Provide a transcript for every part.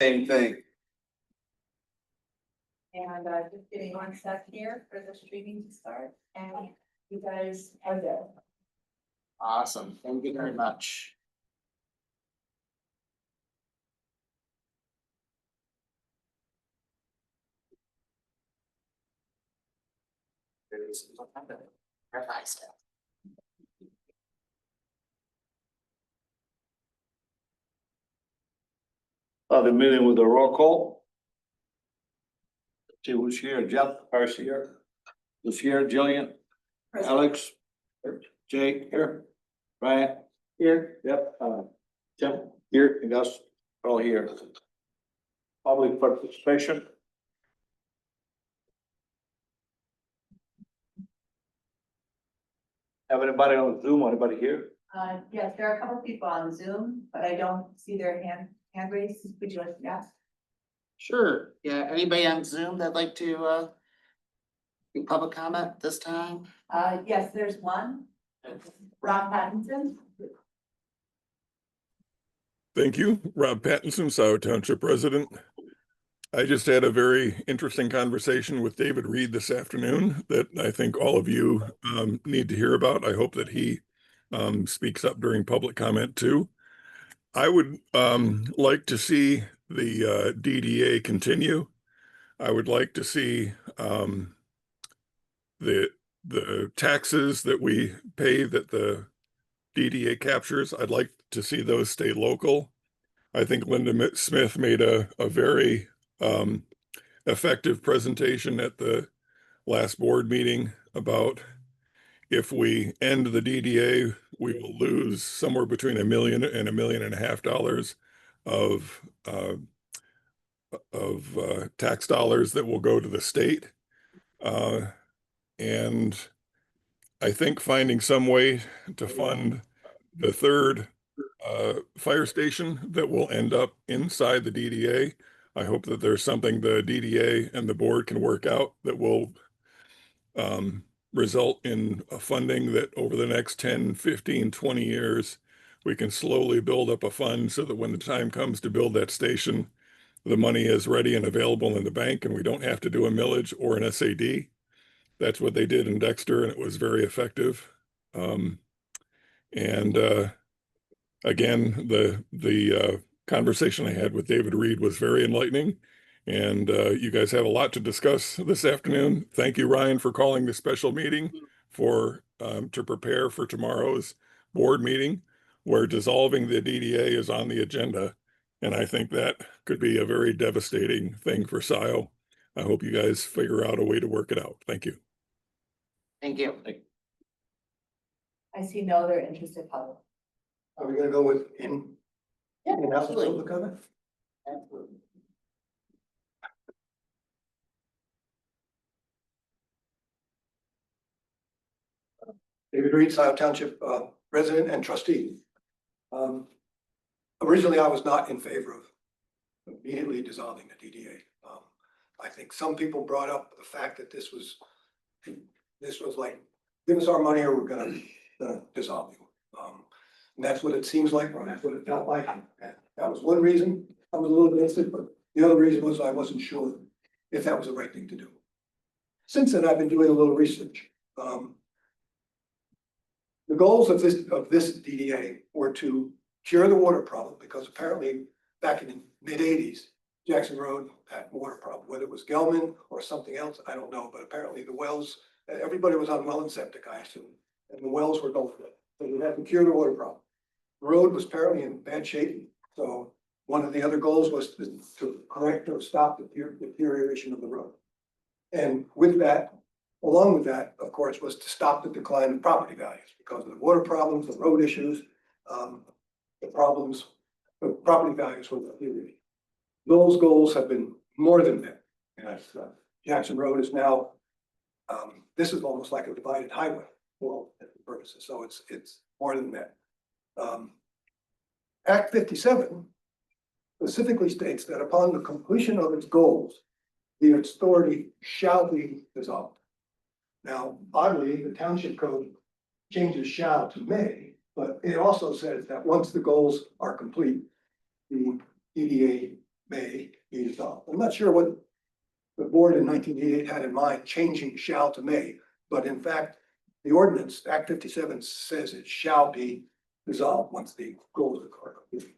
Same thing. And just give me 1 sec here for the streaming to start, and you guys are there. Awesome. Thank you very much. The meeting with the roll call. See who's here, Jeff, Har's here. Who's here, Jillian, Alex, Jake here, Brian here, yep, Tim here, and Gus all here. Public participation. Have anybody on Zoom, anybody here? Yes, there are a couple people on Zoom, but I don't see their hand raised. Would you like to ask? Sure. Yeah, anybody on Zoom that'd like to do public comment this time? Yes, there's one. Ron Pattinson. Thank you, Rob Pattinson, Scio Township resident. I just had a very interesting conversation with David Reed this afternoon that I think all of you need to hear about. I hope that he speaks up during public comment too. I would like to see the DDA continue. I would like to see the taxes that we pay that the DDA captures. I'd like to see those stay local. I think Linda Smith made a very effective presentation at the last board meeting about if we end the DDA, we will lose somewhere between $1 million and $1.5 million of tax dollars that will go to the state. And I think finding some way to fund the third fire station that will end up inside the DDA. I hope that there's something the DDA and the board can work out that will result in a funding that over the next 10, 15, 20 years, we can slowly build up a fund so that when the time comes to build that station, the money is ready and available in the bank and we don't have to do a millage or an SAD. That's what they did in Dexter and it was very effective. Again, the conversation I had with David Reed was very enlightening, and you guys have a lot to discuss this afternoon. Thank you, Ryan, for calling this special meeting to prepare for tomorrow's board meeting, where dissolving the DDA is on the agenda, and I think that could be a very devastating thing for Scio. I hope you guys figure out a way to work it out. Thank you. Thank you. I see no other interested public. Are we gonna go with in? Yeah, Absolutely. Comment? Absolutely. David Reed, Scio Township, resident and trustee. Originally, I was not in favor of immediately dissolving the DDA. I think some people brought up the fact that this was like, give us our money or we're gonna dissolve you. And that's what it seems like, or that's what it felt like. And that was one reason I was a little against it, but the other reason was I wasn't sure if that was the right thing to do. Since then, I've been doing a little research. The goals of this DDA were to cure the water problem, because apparently back in the mid-80s, Jackson Road had water problem, whether it was Gelman or something else, I don't know, but apparently the wells, everybody was on well and septic, I assume, and the wells were going for it. So we had to cure the water problem. The road was apparently in bad shape, so one of the other goals was to correct or stop the deterioration of the road. And with that, along with that, of course, was to stop the decline of property values because of the water problems, the road issues, the property values were deteriorating. Those goals have been more than met. Yes, Jackson Road is now, this is almost like a divided highway for all purposes, so it's more than met. Act 57 specifically states that upon the completion of its goals, the authority shall be dissolved. Now, oddly, the township code changes shall to may, but it also says that once the goals are complete, the EDA may be dissolved. I'm not sure what the board in 1988 had in mind, changing shall to may, but in fact, the ordinance, Act 57 says it shall be dissolved once the goals are completed.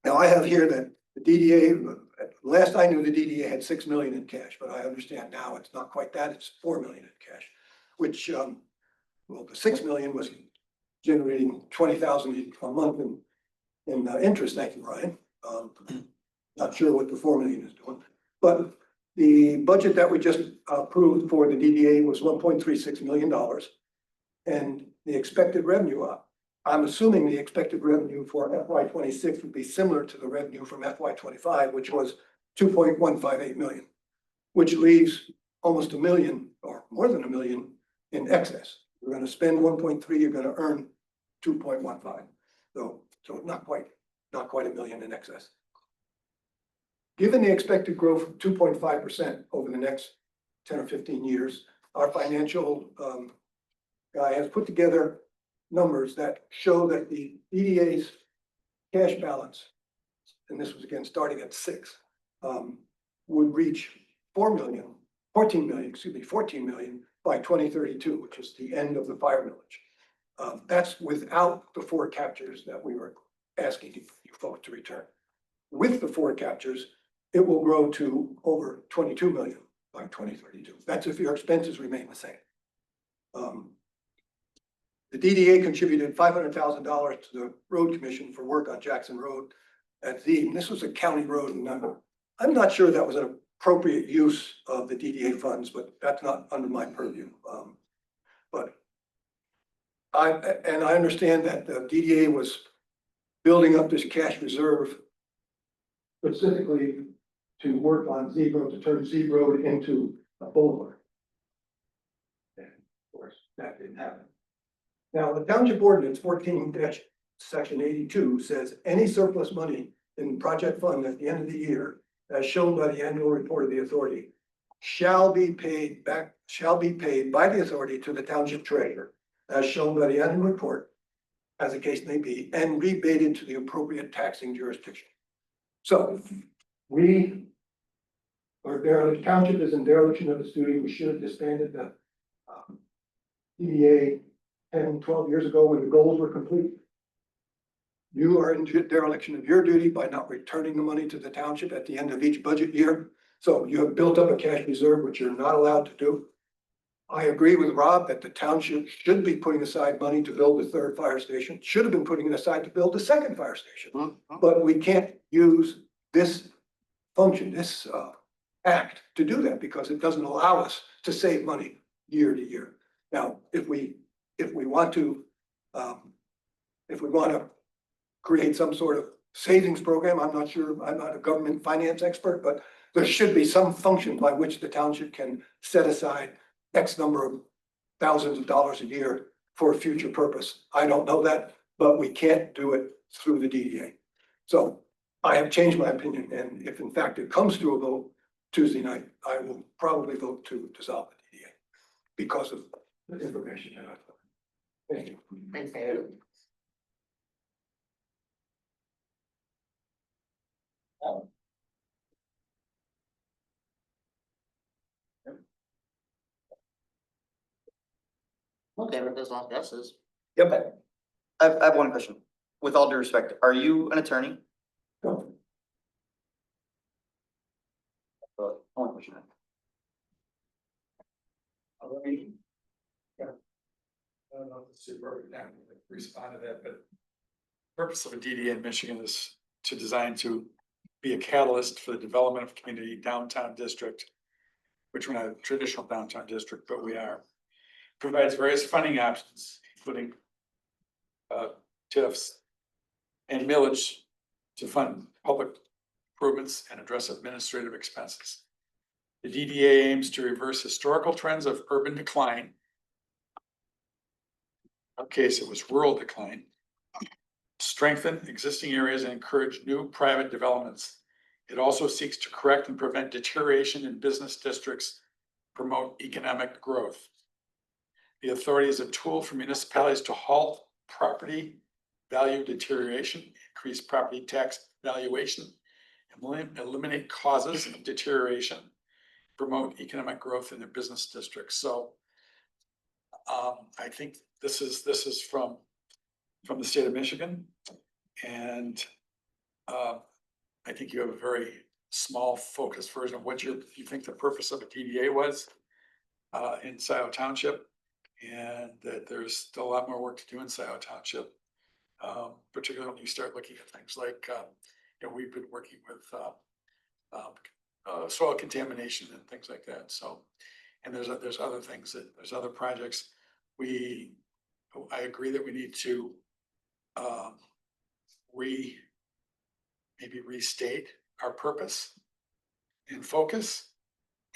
Now I have here that the DDA, last I knew, the DDA had 6 million in cash, but I understand now it's not quite that, it's 4 million in cash, which, well, the 6 million was generating 20,000 a month in interest. Thank you, Ryan. Not sure what the 4 million is doing, but the budget that we just approved for the DDA was $1.36 million. And the expected revenue, I'm assuming the expected revenue for FY 26 would be similar to the revenue from FY 25, which was 2.158 million, which leaves almost a million or more than a million in excess. You're going to spend 1.3, you're going to earn 2.15. So not quite a million in excess. Given the expected growth of 2.5% over the next 10 or 15 years, our financial guy has put together numbers that show that the DDA's cash balance, and this was again starting at 6, would reach 14 million by 2032, which is the end of the fire millage. That's without the 4 captures that we were asking you folks to return. With the 4 captures, it will grow to over 22 million by 2032. That's if your expenses remain the same. The DDA contributed $500,000 to the road commission for work on Jackson Road at Z. And this was a county road, and I'm not sure that was an appropriate use of the DDA funds, but that's not under my purview. But I understand that the DDA was building up this cash reserve specifically to work on Z Road, to turn Z Road into a boulevard. And of course, that didn't happen. Now, the township ordinance 14-section 82 says any surplus money in the project fund at the end of the year, as shown by the annual report of the authority, shall be paid by the authority to the township treasurer, as shown by the annual report, as the case may be, and rebated to the appropriate taxing jurisdiction. So the township is in dereliction of its duty. We should have disbanded the DDA 10, 12 years ago when the goals were complete. You are in dereliction of your duty by not returning the money to the township at the end of each budget year. So you have built up a cash reserve, which you're not allowed to do. I agree with Rob that the township should be putting aside money to build the 3rd fire station, should have been putting it aside to build the 2nd fire station. But we can't use this function, this act to do that because it doesn't allow us to save money year to year. Now, if we want to create some sort of savings program, I'm not sure, I'm not a government finance expert, but there should be some function by which the township can set aside X number of thousands of dollars a year for a future purpose. I don't know that, but we can't do it through the DDA. So I have changed my opinion, and if in fact it comes to a vote Tuesday night, I will probably vote to dissolve the DDA because of the information that I've got. Thank you. Thanks, David. Well, David does not guesses. Yep. I have one question. With all due respect, are you an attorney? No. One question. I don't know if the superintendent would respond to that, but the purpose of a DDA in Michigan is designed to be a catalyst for the development of community downtown district, which we're not a traditional downtown district, but we are. Provides various funding options, including TIFs and millage to fund public improvements and address administrative expenses. The DDA aims to reverse historical trends of urban decline. In our case, it was rural decline. Strengthen existing areas and encourage new private developments. It also seeks to correct and prevent deterioration in business districts, promote economic growth. The authority is a tool for municipalities to halt property value deterioration, increase property tax valuation, eliminate causes of deterioration, promote economic growth in their business districts. So I think this is from the state of Michigan. And I think you have a very small focused version of what you think the purpose of a DDA was in Scio Township, and that there's still a lot more work to do in Scio Township. Particularly when you start looking at things like, we've been working with soil contamination and things like that. So, and there's other things there's other projects. I agree that we need to maybe restate our purpose and focus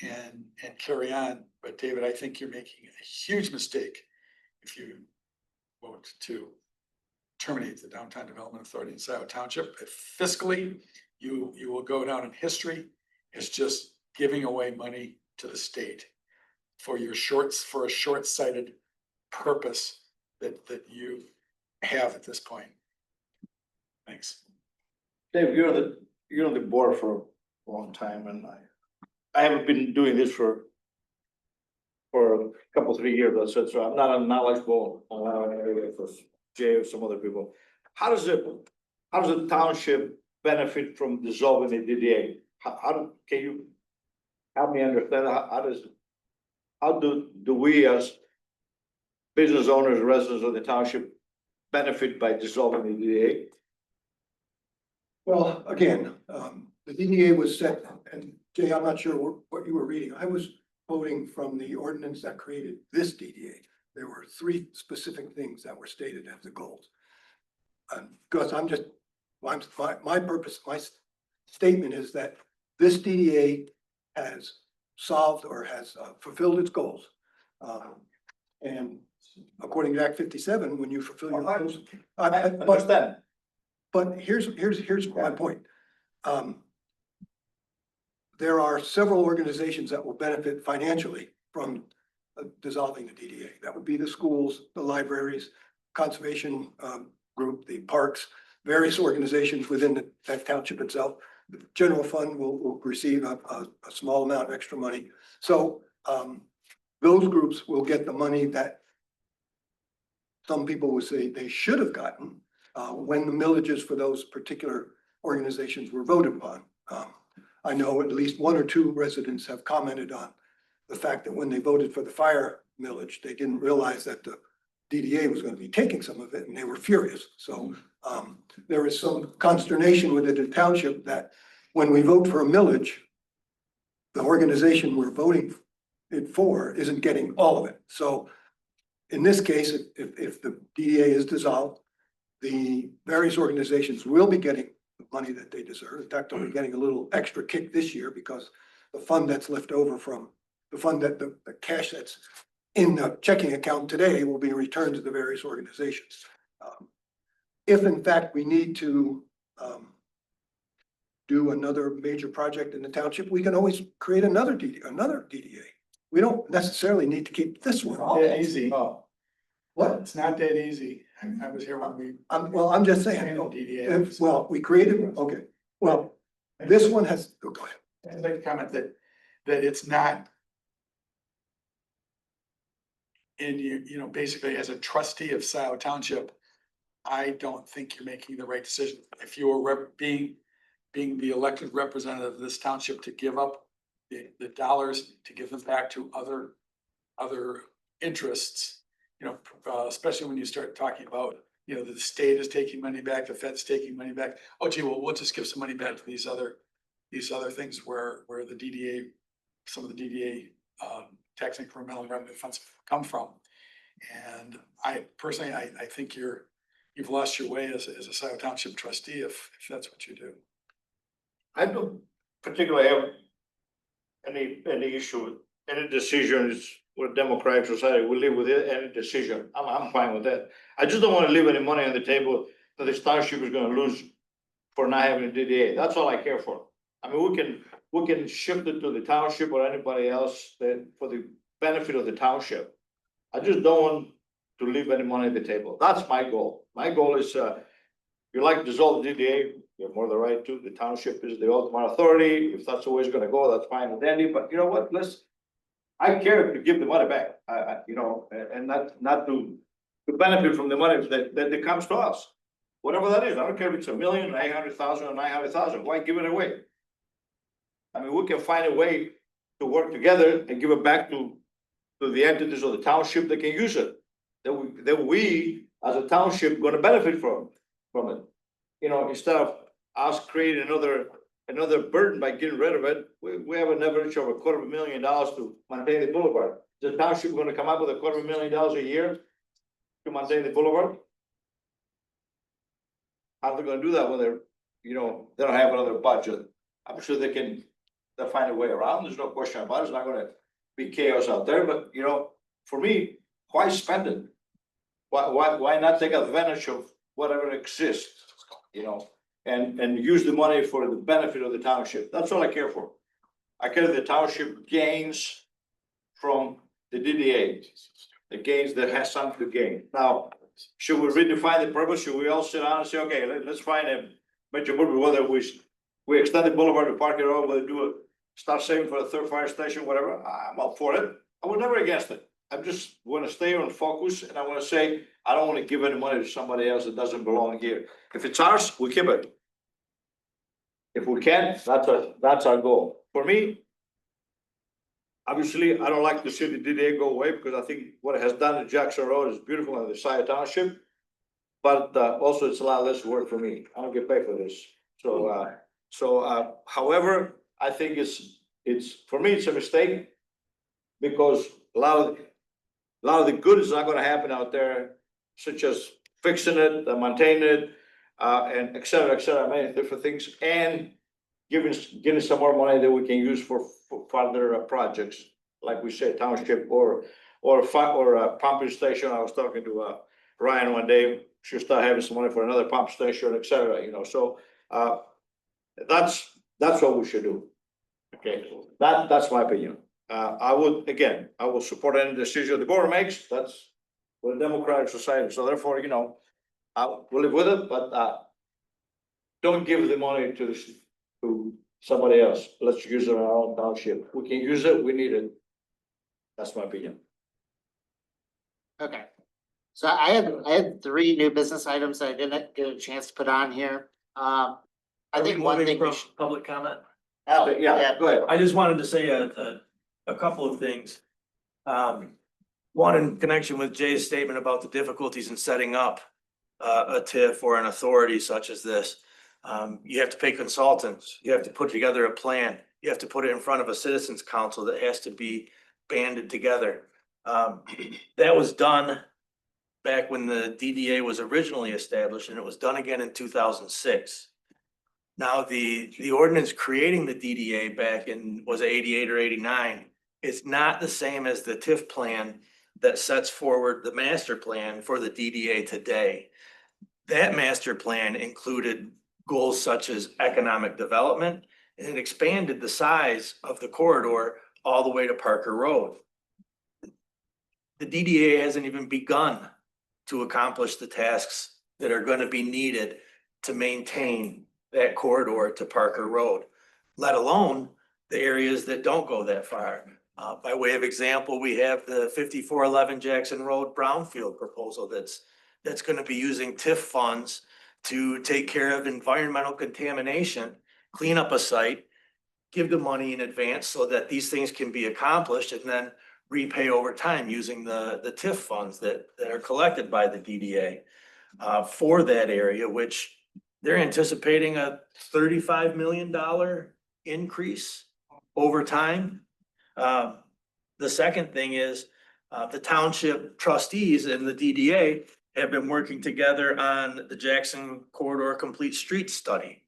and carry on. But David, I think you're making a huge mistake if you vote to terminate the Downtown Development Authority in Scio Township. Fiscally, you will go down in history as just giving away money to the state for a short-sighted purpose that you have at this point. Thanks. Dave, you're on the board for a long time, and I haven't been doing this for a couple, 3 years, so I'm not knowledgeable on area for Jay or some other people. How does the township benefit from dissolving the DDA? Can you help me understand how do we as business owners, residents of the township benefit by dissolving the DDA? Well, again, the DDA was set, and Jay, I'm not sure what you were reading. I was quoting from the ordinance that created this DDA. There were 3 specific things that were stated as the goals. Because my purpose, my statement is that this DDA has solved or has fulfilled its goals. And according to Act 57, when you fulfill your goals. Understand. But here's my point. There are several organizations that will benefit financially from dissolving the DDA. That would be the schools, the libraries, conservation group, the parks, various organizations within that township itself. The general fund will receive a small amount of extra money. So those groups will get the money that some people would say they should have gotten when the millages for those particular organizations were voted upon. I know at least 1 or 2 residents have commented on the fact that when they voted for the fire millage, they didn't realize that the DDA was going to be taking some of it, and they were furious. So there is some consternation within the township that when we vote for a millage, the organization we're voting it for isn't getting all of it. So in this case, if the DDA is dissolved, the various organizations will be getting the money that they deserve. In fact, they'll be getting a little extra kick this year because the fund that's left over from the fund that the cash that's in the checking account today will be returned to the various organizations. If in fact we need to do another major project in the township, we can always create another DDA. We don't necessarily need to keep this one. Yeah, easy. What? It's not that easy. I was here when we. I'm just saying, DDA. well, we created, okay, well, this one has, go ahead. I'd like to comment that it's not. And basically as a trustee of Scio Township, I don't think you're making the right decision. If you were being the elected representative of this township to give up the dollars, to give them back to other interests, especially when you start talking about, the state is taking money back, the Fed's taking money back. Oh, gee, well, we'll just give some money back to these other things where the DDA, some of the DDA tax incremental revenue funds come from. And I personally, I think you've lost your way as a Scio Township trustee if that's what you do. I don't particularly have any issue with any decisions with democratic society. We live with any decision. I'm fine with that. I just don't want to leave any money on the table that this township is going to lose for not having a DDA. That's all I care for. I mean, we can shift it to the township or anybody else that for the benefit of the township. I just don't want to leave any money at the table. That's my goal. My goal is, you like to dissolve the DDA, you have more the right to. The township is the ultimate authority. If that's the way it's gonna go, that's fine with Andy, but you know what, I care to give the money back, you know, and not to benefit from the money that comes to us. Whatever that is, I don't care if it's 1,000,000, 800,000 or 900,000, why give it away? I mean, we can find a way to work together and give it back to the entities of the township that can use it. That we, as a township, gonna benefit from it. You know, instead of us creating another burden by getting rid of it, we have an average of $250,000 to maintain the boulevard. The township gonna come up with $250,000 a year to maintain the boulevard? How are they gonna do that when they're, you know, they don't have another budget? I'm sure they'll find a way around, there's no question about it, it's not gonna be chaos out there, but you know, for me, why spend it? Why not take advantage of whatever exists, you know, and use the money for the benefit of the township? That's all I care for. I care the township gains from the DDA, the gains that has something to gain. Now, should we redefine the purpose? Should we all sit down and say, okay, let's find a major purpose, whether we extend the boulevard to Park Road, whether start saving for a third fire station, whatever, I'm all for it. I was never against it. I just want to stay on focus, and I want to say, I don't want to give any money to somebody else that doesn't belong here. If it's ours, we keep it. If we can, that's our goal. For me, obviously, I don't like to see the DDA go away because I think what it has done to Jackson Road is beautiful in the Scio Township. But also it's a lot less work for me. I don't get paid for this. However, I think it's for me, it's a mistake because a lot of the good is not gonna happen out there, such as fixing it, maintaining it, and et cetera, many different things, and getting some more money that we can use for further projects, like we said, township or a pumping station. I was talking to Ryan one day, should start having some money for another pump station, et cetera, you know, so that's what we should do. Okay, that's my opinion. I will support any decision the board makes. That's what a democratic society. So therefore, you know, I will live with it, but don't give the money to somebody else. Let's use it in our own township. We can use it. We need it. That's my opinion. Okay. So I had 3 new business items I didn't get a chance to put on here. I think one thing. From public comment. Oh, Yeah, go ahead. I just wanted to say a couple of things. One, in connection with Jay's statement about the difficulties in setting up a TIF or an authority such as this. You have to pay consultants, you have to put together a plan, you have to put it in front of a citizens council that has to be banded together. That was done back when the DDA was originally established, and it was done again in 2006. Now, the ordinance creating the DDA back in, was it 88 or 89? It's not the same as the TIF plan that sets forward the master plan for the DDA today. That master plan included goals such as economic development, and it expanded the size of the corridor all the way to Parker Road. The DDA hasn't even begun to accomplish the tasks that are going to be needed to maintain that corridor to Parker Road, let alone the areas that don't go that far. By way of example, we have the 5411 Jackson Road Brownfield proposal that's going to be using TIF funds to take care of environmental contamination, clean up a site, give the money in advance so that these things can be accomplished, and then repay over time using the TIF funds that are collected by the DDA for that area, which they're anticipating a $35 million increase over time. The second thing is the township trustees and the DDA have been working together on the Jackson Corridor Complete Streets study.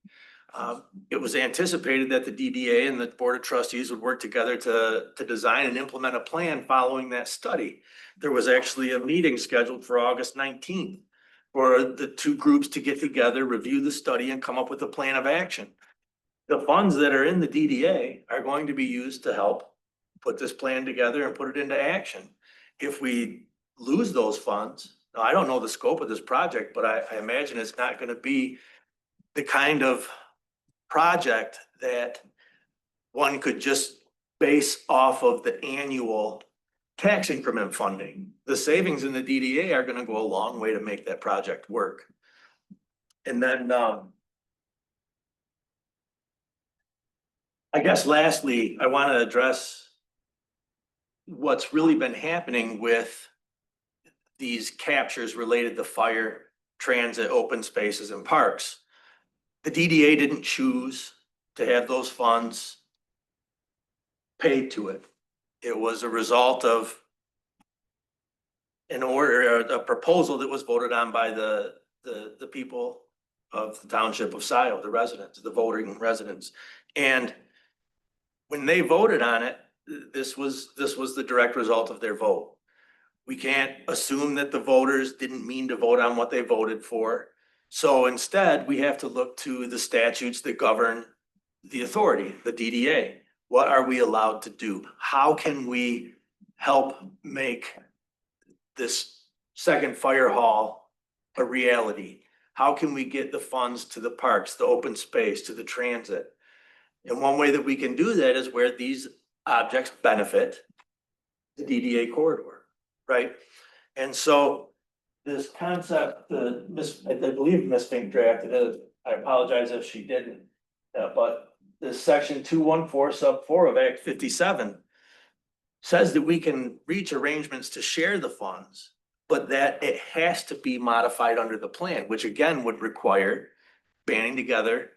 It was anticipated that the DDA and the Board of Trustees would work together to design and implement a plan following that study. There was actually a meeting scheduled for August 19th for the 2 groups to get together, review the study, and come up with a plan of action. The funds that are in the DDA are going to be used to help put this plan together and put it into action. If we lose those funds. Now, I don't know the scope of this project, but I imagine it's not gonna be the kind of project that one could just base off of the annual tax increment funding. The savings in the DDA are gonna go a long way to make that project work. And then, I guess lastly, I wanna address what's really been happening with these captures related to fire, transit, open spaces and parks. The DDA didn't choose to have those funds paid to it. It was a result of an order, a proposal that was voted on by the people of the township of Scio, the residents, the voting residents. And when they voted on it, this was the direct result of their vote. We can't assume that the voters didn't mean to vote on what they voted for. So instead, we have to look to the statutes that govern the authority, the DDA. What are we allowed to do? How can we help make this second fire hall a reality? How can we get the funds to the parks, the open space, to the transit? And one way that we can do that is where these objects benefit the DDA corridor, right? And so this concept, I believe Ms. Fink drafted it. I apologize if she didn't. But this section 214 sub 4 of Act 57 says that we can reach arrangements to share the funds, but that it has to be modified under the plan, which again would require banding together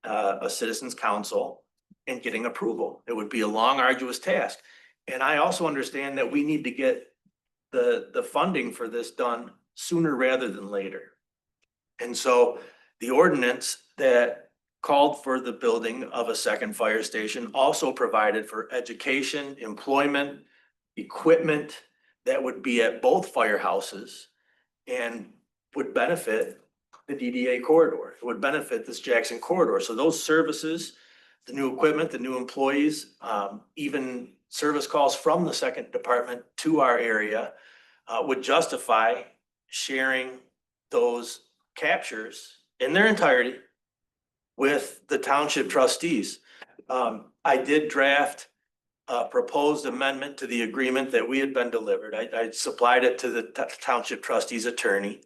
a citizens council and getting approval. It would be a long, arduous task. And I also understand that we need to get the funding for this done sooner rather than later. And so the ordinance that called for the building of a second fire station also provided for education, employment, equipment that would be at both firehouses and would benefit the DDA corridor. It would benefit this Jackson corridor. So those services, the new equipment, the new employees, even service calls from the second department to our area would justify sharing those captures in their entirety with the township trustees. I did draft a proposed amendment to the agreement that we had been delivered. I supplied it to the township trustees attorney.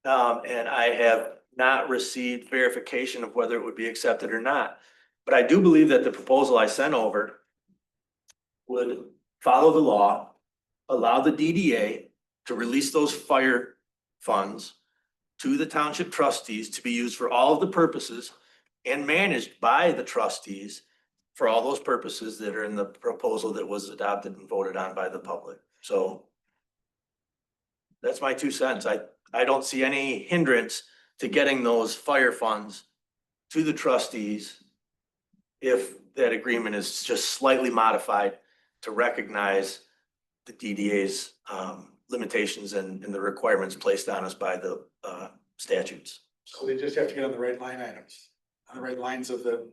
And I have not received verification of whether it would be accepted or not. But I do believe that the proposal I sent over would follow the law, allow the DDA to release those fire funds to the township trustees to be used for all of the purposes and managed by the trustees for all those purposes that are in the proposal that was adopted and voted on by the public. So that's my 2 cents. I don't see any hindrance to getting those fire funds to the trustees if that agreement is just slightly modified to recognize the DDA's limitations and the requirements placed on us by the statutes. So they just have to get on the right line items, on the right lines of the,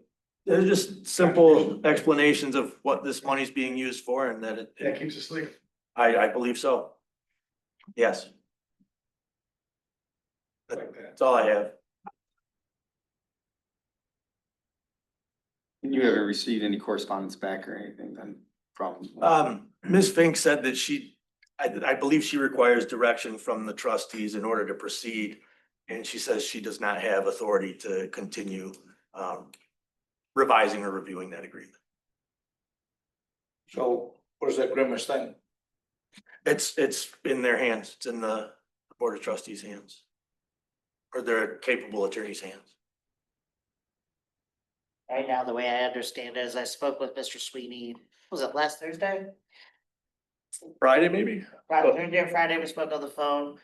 They're just simple explanations of what this money's being used for and that that keeps us legal. I believe so. Yes, Like that. that's all I have. You haven't received any correspondence back or anything then from? Ms. Fink said that I believe she requires direction from the trustees in order to proceed. And she says she does not have authority to continue revising or reviewing that agreement. So what is that grimace thing? It's in their hands. It's in the board of trustees' hands. Or their capable attorney's hands. Right now, the way I understand it is I spoke with Mr. Sweeney, was it last Thursday? Friday, maybe? Thursday or Friday, we spoke on the phone.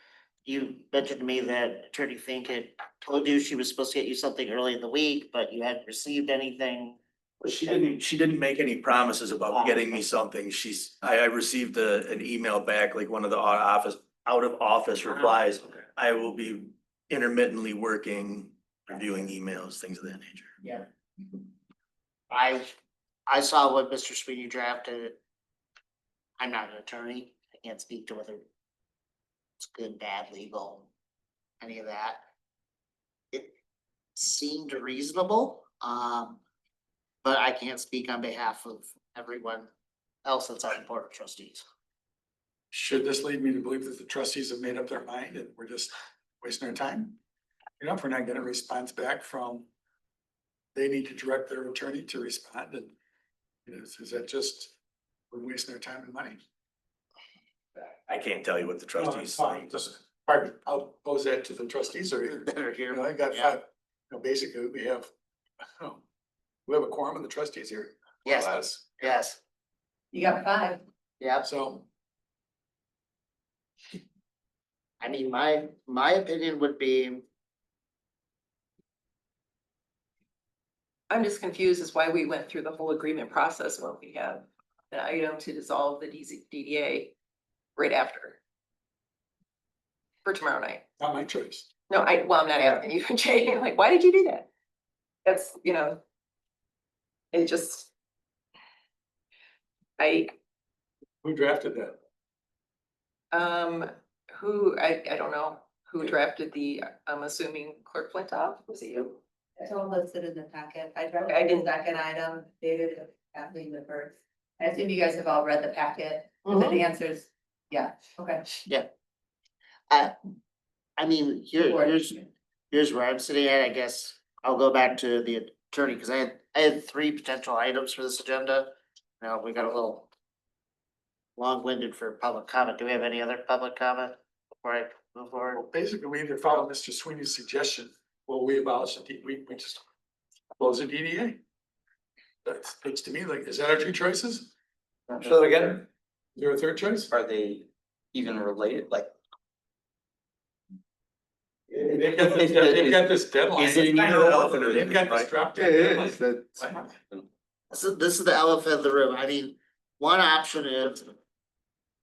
You mentioned to me that Attorney Fink had told you she was supposed to get you something early in the week, but you hadn't received anything. But she didn't make any promises about getting me something. I received an email back, like one of the out of office replies. I will be intermittently working, reviewing emails, things of that nature. Yeah. I saw what Mr. Sweeney drafted. I'm not an attorney. I can't speak to whether it's good, bad, legal, any of that. It seemed reasonable, but I can't speak on behalf of everyone else that's on the board of trustees. Should this lead me to believe that the trustees have made up their mind and we're just wasting our time? You know, if we're not getting a response back from, they need to direct their attorney to respond, and you know, is that just, we're wasting our time and money? I can't tell you what the No, it's trustees. fine, just, pardon, I'll pose that to the trustees or here. Better You here. know, I got Yeah. five, you know, basically, we have a quorum of the trustees here. more or Yes. less. Yes, You got 5. yeah, So, I mean, my opinion would be, I'm just confused as why we went through the whole agreement process when we have an item to dissolve the DDA right after. For tomorrow night. not my choice. No, I'm not asking you, Jay, like, why did you do that? That's, you know. It just. Who drafted that? I don't know, who drafted the, I'm assuming Clerk Flintoff, was it you? It's all listed in the packet. I Okay, I drafted the didn't- second item, David, Kathleen the first. I assume you guys have all read the packet, and Mm-hmm. then the answers, yeah, okay. I mean, here's where I'm sitting at, I guess. I'll go back to the attorney, cause I had 3 potential items for this agenda. Now, we got a little long-winded for public comment. Do we have any other public comment before I move forward? Well, basically, we either follow Mr. Sweeney's suggestion, or we abolish we just close the DDA. That looks to me like, is that our 2 choices? So again, Is there a third choice? are they even related? Like, They've got this deadline. Is it neither elephant or They've got this right? drop dead deadline. So this is the elephant in the room. I mean, one option is,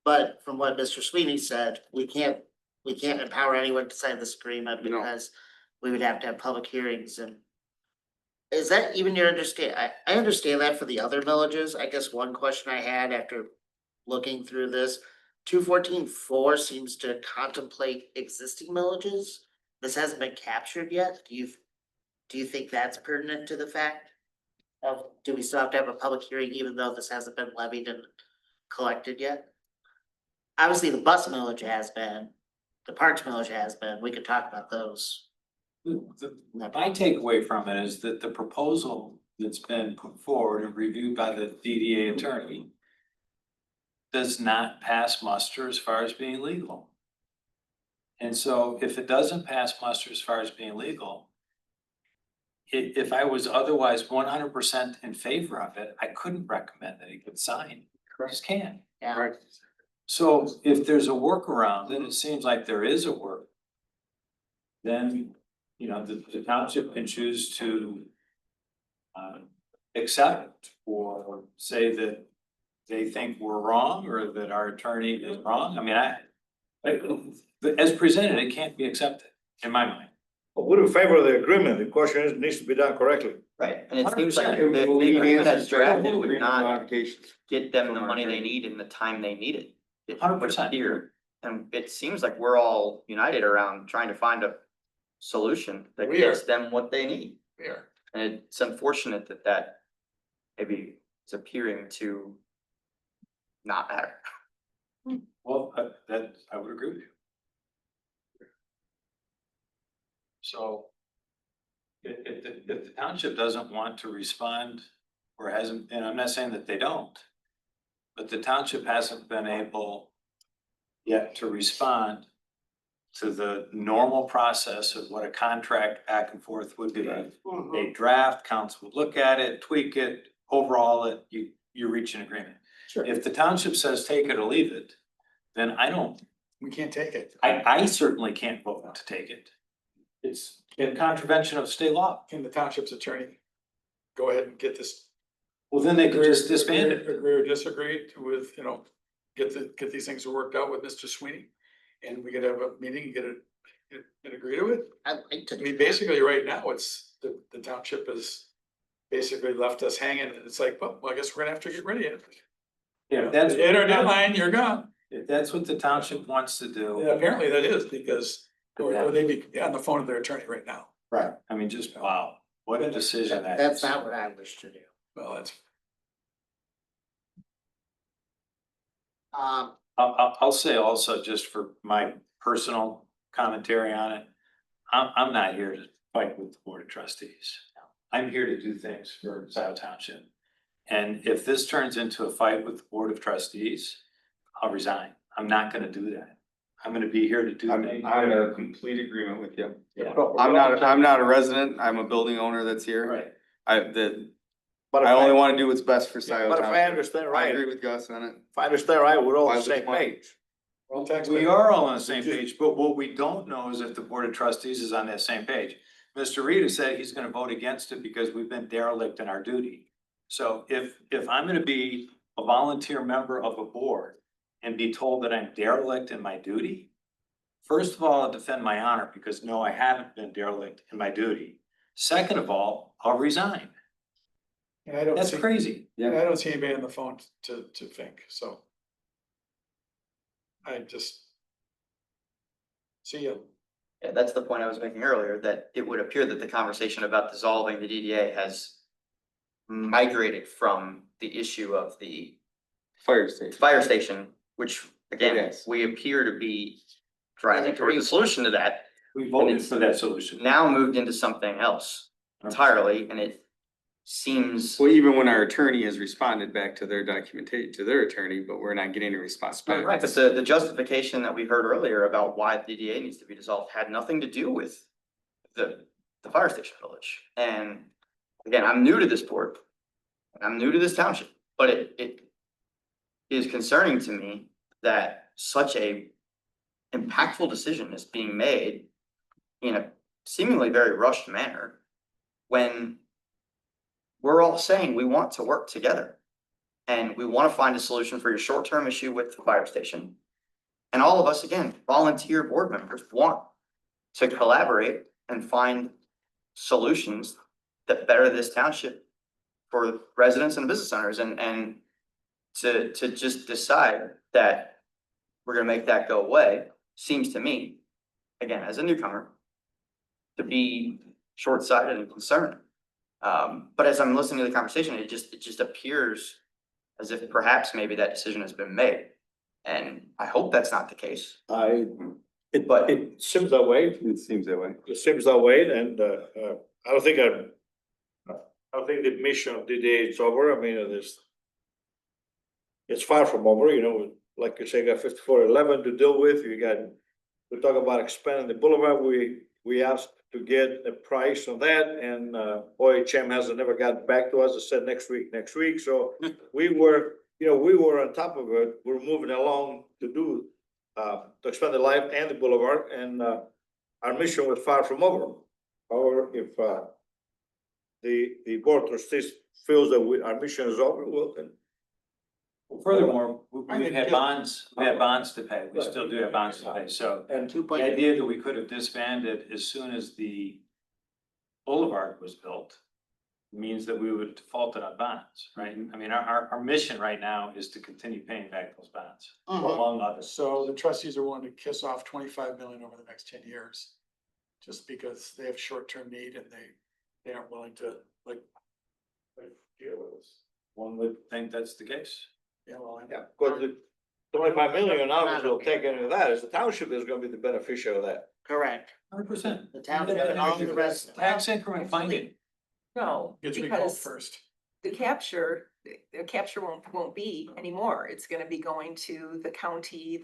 but from what Mr. Sweeney said, we can't empower anyone to sign this agreement No. because we would have to have public hearings and. Is that even your understand? I understand that for the other villages. I guess one question I had after looking through this, 214.4 seems to contemplate existing villages. This hasn't been captured yet. Do you think that's pertinent to the fact? Do we still have to have a public hearing even though this hasn't been levied and collected yet? Obviously, the bus millage has been, the parks millage has been, we could talk about those. My takeaway from it is that the proposal that's been put forward and reviewed by the DDA attorney does not pass muster as far as being legal. And so if it doesn't pass muster as far as being legal, if I was otherwise 100% in favor of it, I couldn't recommend that it get signed. I just can't. Yeah, So if there's a workaround, and it seems like there is a work, then, you know, the township can choose to accept or say that they think we're wrong or that our attorney is wrong. I mean, as presented, it can't be accepted in my mind. We're in favor of the agreement. The question is, it needs to be done correctly. right, and it seems like 100%. the agreement that's drafted would Agreement not modifications. get them the money they need in the time they need it. It's 100%. here, and it seems like we're all united around trying to find a solution that We are. gets them what they need. Here. And it's unfortunate that maybe is appearing to not matter. Well, that, I would agree with you. So if the township doesn't want to respond or hasn't, and I'm not saying that they don't, but the township hasn't been able yet to respond to the normal process of what a contract back and forth would be. A draft, council would look at it, tweak it, overall it, you reach an agreement. Sure. If the township says take it or leave it, then We can't take it. I certainly can't vote to take it. It's in contravention of state law. Can the township's attorney go ahead and get this? Well, then they could just disband it. Agree or disagree with, you know, get these things worked out with Mr. Sweeney? And we could have a meeting and get it agree to it? I'd like to I do mean, that. basically, right now, it's, the township has basically left us hanging, and it's like, well, I guess we're gonna have to get ready of it. Yeah, that's. Hit our deadline, you're gone. If that's what the township wants to do. Yeah, apparently that is because, or they be on the phone with their attorney right now. Right. I mean, just wow, what a decision that That's is. not what I wish to do. Well, that's, I'll say also, just for my personal commentary on it, I'm not here to fight with the Board of Trustees. I'm here to do things for Scio Township. And if this turns into a fight with the Board of Trustees, I'll resign. I'm not gonna do that. I'm gonna be here to do things. I'm in a complete agreement with you. Yeah. I'm not a resident, I'm a building owner that's here. Right. But I only wanna do what's best for Scio But if I Township. understand I right, agree if with Gus on it. I understand right, we're all on Why the is this same one- page. well, We taxpayer. are all on the same page, but what we don't know is if the Board of Trustees is on that same page. Mr. Reed has said he's gonna vote against it because we've been derelict in our duty. So if I'm gonna be a volunteer member of a board and be told that I'm derelict in my duty, first of all, I'll defend my honor because no, I haven't been derelict in my duty. Second of all, I'll resign. Yeah, I don't That's see, crazy. I don't see anybody on the phone to think, so. I just. See you. Yeah, that's the point I was making earlier, that it would appear that the conversation about dissolving the DDA has migrated from the issue of the Fire station. fire station, which again, Yes. we appear to be driving toward the solution to that, We voted for that solution. now moved into something else entirely, and it seems. Well, even when our attorney has responded back to their documentation, to their attorney, but we're not getting a response back. Right, but the justification that we heard earlier about why the DDA needs to be dissolved had nothing to do with the fire station village. And again, I'm new to this board, and I'm new to this township, but it is concerning to me that such a impactful decision is being made in a seemingly very rushed manner when we're all saying we want to work together. And we want to find a solution for your short-term issue with the fire station. And all of us, again, volunteer board members want to collaborate and find solutions that better this township for residents and business owners, and to just decide that we're gonna make that go away seems to me, again, as a newcomer, to be short-sighted and concerned. But as I'm listening to the conversation, it just appears as if perhaps maybe that decision has been made. And I hope that's not the case. It seems that way. It seems that way. It seems that way, and I don't think the mission of DDA is over. I mean, it's far from over, you know, like you say, you got 5411 to deal with. We talk about expanding the boulevard. We asked to get a price on that, and OHM hasn't never gotten back to us. It said next week. So we were on top of it. We're moving along to do to expand the life and the boulevard, and our mission was far from over. However, if the board of trustees feels that our mission is over, well then. Furthermore, we had bonds to pay. We still do have bonds to pay. So And Two the point, idea that we could have disbanded as soon as the boulevard was built means that we would have defaulted on bonds, right? I mean, our mission right now is to continue paying back those bonds, among others. So the trustees are willing to kiss off 25 million over the next 10 years. Just because they have short-term need and they aren't willing to like deal with us. One would think that's the case. Yeah, well, Yeah, because the 25 million obviously will take any of that. Is the township is gonna be the beneficiary of that. correct. 100%. The town and all the rest. Tax increment finding. No, gets recalled because first. the capture won't be anymore. It's gonna be going to the county,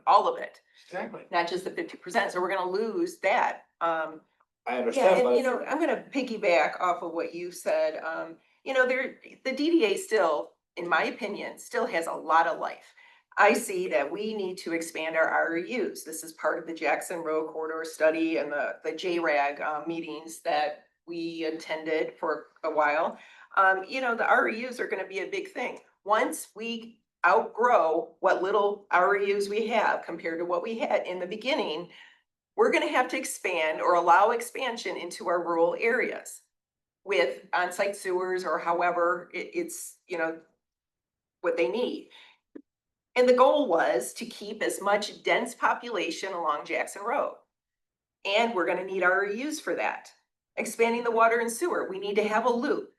all of it, Exactly. not just the 50%. So we're gonna lose that. I Yeah, understand, and you but know, I'm gonna piggyback off of what you said. The DDA still, in my opinion, still has a lot of life. I see that we need to expand our REUs. This is part of the Jackson Road Corridor Study and the JRAG meetings that we attended for a while. The REUs are gonna be a big thing. Once we outgrow what little REUs we have compared to what we had in the beginning, we're gonna have to expand or allow expansion into our rural areas with on-site sewers or however it's what they need. And the goal was to keep as much dense population along Jackson Road. And we're gonna need REUs for that. Expanding the water and sewer, we need to have a loop.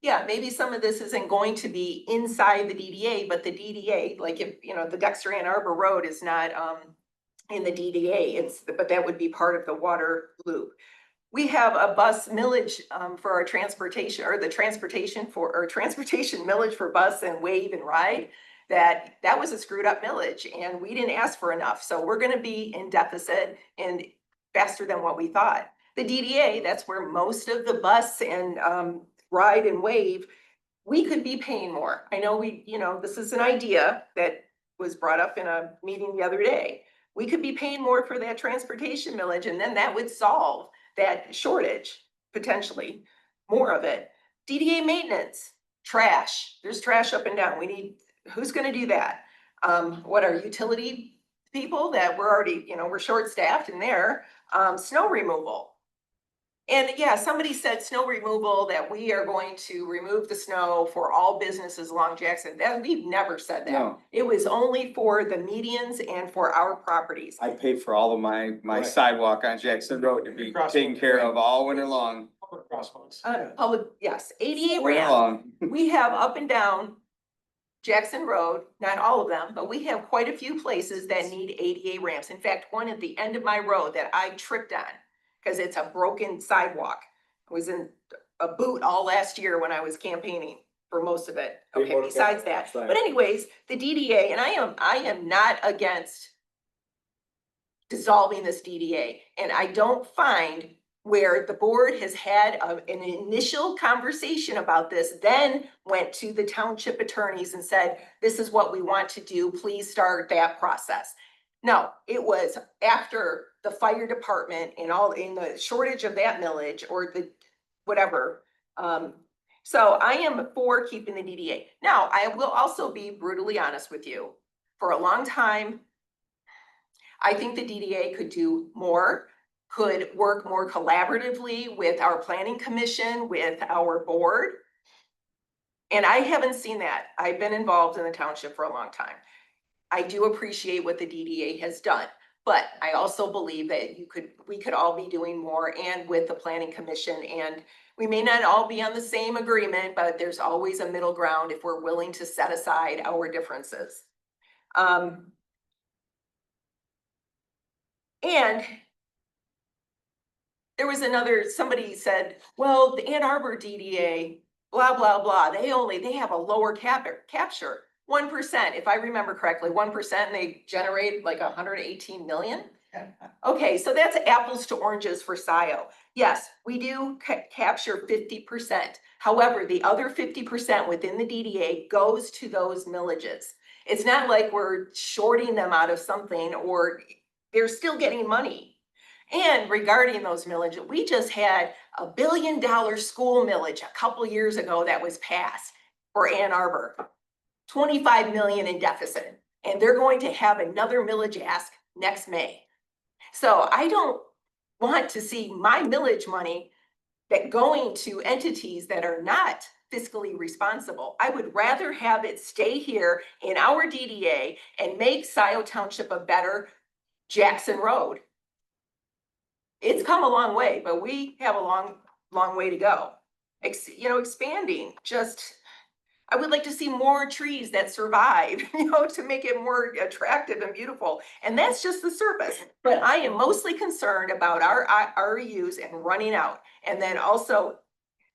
Yeah, maybe some of this isn't going to be inside the DDA, but the DDA, like if, you know, the Dexter Ann Arbor Road is not in the DDA, but that would be part of the water loop. We have a bus millage for our transportation, or the transportation millage for bus and wave and ride. That was a screwed up millage and we didn't ask for enough. So we're gonna be in deficit and faster than what we thought. The DDA, that's where most of the bus and ride and wave, we could be paying more. I know this is an idea that was brought up in a meeting the other day. We could be paying more for that transportation millage and then that would solve that shortage, potentially, more of it. DDA maintenance, trash, there's trash up and down. Who's gonna do that? What are utility people that we're already, we're short-staffed in there, snow removal. And yeah, somebody said snow removal, that we are going to remove the snow for all businesses along Jackson. That, we've never said that. No. It was only for the medians and for our properties. I paid for all of my Right. sidewalk on Jackson Road to be taken care of all winter long. Public crosswalks. Public, yes, ADA Winter ramp. long. We have up and down Jackson Road, not all of them, but we have quite a few places that need ADA ramps. In fact, one at the end of my road that I tripped on, because it's a broken sidewalk. I was in a boot all last year when I was campaigning for most of it. Be Okay, more besides careful that. next time. But anyways, the DDA, and I am not against dissolving this DDA. And I don't find where the board has had an initial conversation about this, then went to the township attorneys and said, this is what we want to do, please start that process. No, it was after the fire department and all in the shortage of that millage or the whatever. So I am for keeping the DDA. Now, I will also be brutally honest with you. For a long time, I think the DDA could do more, could work more collaboratively with our planning commission, with our board. And I haven't seen that. I've been involved in the township for a long time. I do appreciate what the DDA has done, but I also believe that we could all be doing more, and with the planning commission, and we may not all be on the same agreement, but there's always a middle ground if we're willing to set aside our differences. And there was somebody said, well, the Ann Arbor DDA, blah, blah, blah, they have a lower capture. 1%, if I remember correctly, 1%, and they generate like 118 million. Okay, so that's apples to oranges for Scio. Yes, we do capture 50%. However, the other 50% within the DDA goes to those millages. It's not like we're shorting them out of something, or they're still getting money. And regarding those millages, we just had $1 billion school millage a couple years ago that was passed for Ann Arbor. 25 million in deficit, and they're going to have another millage ask next May. So I don't want to see my millage money that going to entities that are not fiscally responsible. I would rather have it stay here in our DDA and make Scio Township a better Jackson Road. It's come a long way, but we have a long way to go. Expanding, I would like to see more trees that survive, to make it more attractive and beautiful. And that's just the surface. But I am mostly concerned about our REUs and running out. And then also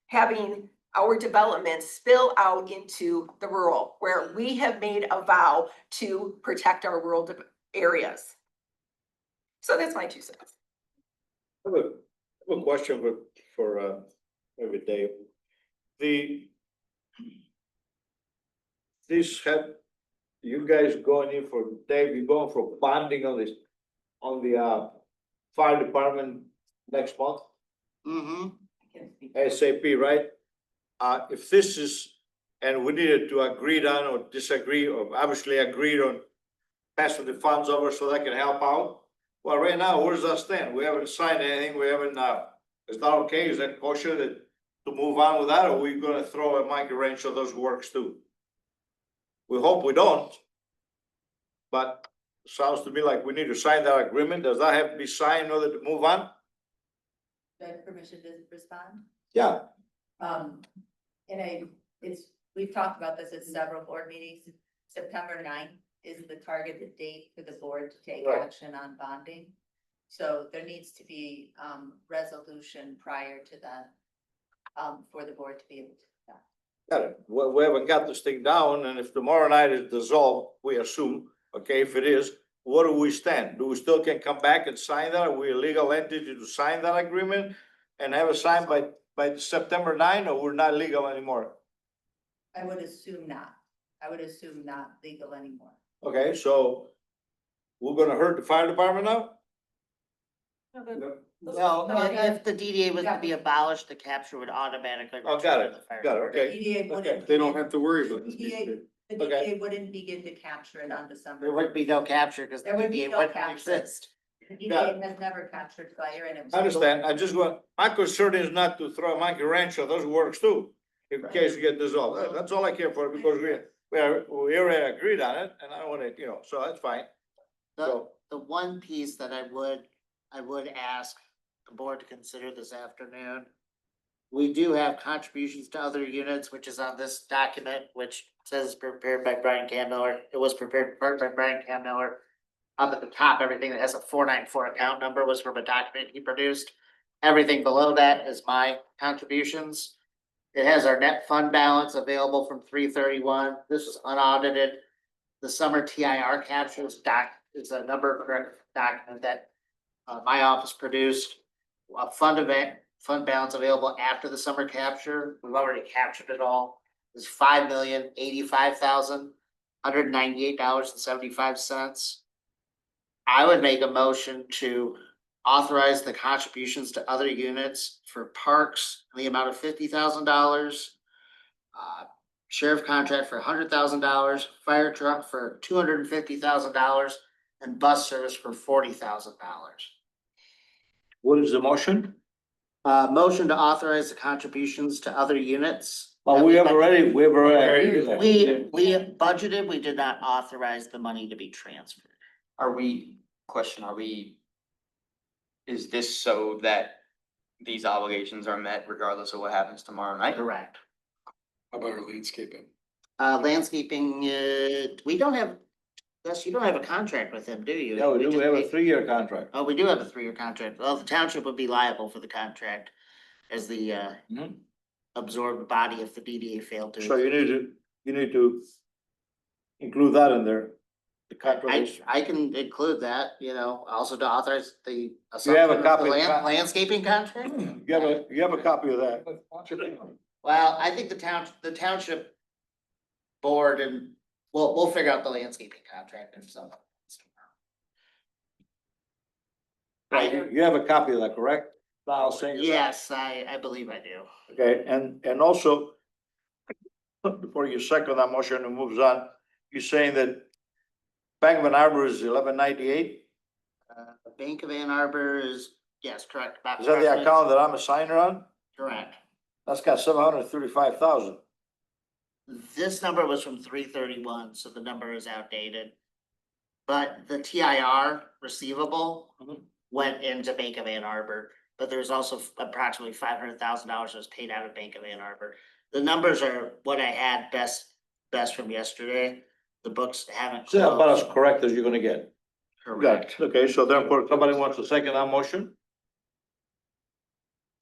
having our development spill out into the rural, where we have made a vow to protect our rural areas. So that's my 2 cents. I have a question for maybe Dave. You guys going in for, Dave, you going for bonding on the fire department next month? Mm-hmm. SAP, right? If this is, and we needed to agree on or disagree, or obviously agreed on passing the funds over so that can help out. Well, right now, where does that stand? We haven't signed anything, we haven't, is that okay? Is that kosher to move on with that, or are we gonna throw a monkey wrench on those works too? We hope we don't. but sounds to me like we need to sign that agreement. Does that have to be signed in order to move on? Do I have permission to respond? Yeah. We've talked about this at several board meetings. September 9th is the targeted date for the board to take Right. action on bonding. So there needs to be, resolution prior to that, for the board to be able to do that. Got it. We haven't got this thing down, and if tomorrow night is dissolved, we assume, okay, if it is, where do we stand? Do we still can come back and sign that? Are we a legal entity to sign that agreement? And have it signed by September 9, or we're not legal anymore? I would assume not. I would assume not legal anymore. Okay, so we're gonna hurt the fire department now? Well, if the DDA was to be abolished, the capture would automatically. Oh, got return it, to the fire got it, department. okay. DDA wouldn't. They don't have to worry about The this. DDA the Okay. DDA wouldn't begin to capture it on December. There would be no capture because the There would be DDA no wouldn't capture. exist. The DDA has never captured fire and it was. I understand, I just want, my concern is not to throw a monkey wrench on those works too, in case you get dissolved. That's all I care for, because we already agreed on it, and I don't wanna, so that's fine. The, So, the one piece that I would ask the board to consider this afternoon. We do have contributions to other units, which is on this document, which says prepared by Brian Campmiller. It was prepared by Brian Campmiller. Up at the top, everything that has a 494 account number was from a document he produced. Everything below that is my contributions. It has our net fund balance available from 3/31. This is unaudited. The summer TIR captures is a number correct document that my office produced. A fund balance available after the summer capture. We've already captured it all. Is $5,085,198.75. I would make a motion to authorize the contributions to other units for parks in the amount of $50,000. Sheriff contract for $100,000, fire truck for $250,000, and bus service for $40,000. what is the motion? Motion to authorize the contributions to other units. Well, we have already. We budgeted, we did not authorize the money to be transferred. Is this so that these obligations are met regardless of what happens tomorrow night? Correct. How about our landscaping? Landscaping, we don't have, Gus, you don't have a contract with him, do you? Yeah, we do, just we have a pay- 3-year contract. Oh, we do have a 3-year contract. Well, the township would be liable for the contract as the Mhm. absorbed body if the DDA failed to. So you need to include that in there. The contract. I can include that, also to authorize the. You have a assumption of the copy. Landscaping contract? You have a copy of that. Well, I think the township board and we'll figure out the landscaping contract and so. Right, you have a copy of that, correct? I'll send you that. Yes, I believe I do. Okay, and also, before you second that motion and moves on, you're saying that Bank of Ann Arbor is 1198? The Bank of Ann Arbor is, yes, correct. Is that the account that I'm a signer on? Correct. That's got 735,000. This number was from 3/31, so the number is outdated. But the TIR receivable went into Bank of Ann Arbor, but there's also approximately $500,000 that was paid out of Bank of Ann Arbor. The numbers are what I had best from yesterday. The books haven't. So about as closed. correct as you're gonna get. Correct. Okay, so therefore, somebody wants to second that motion?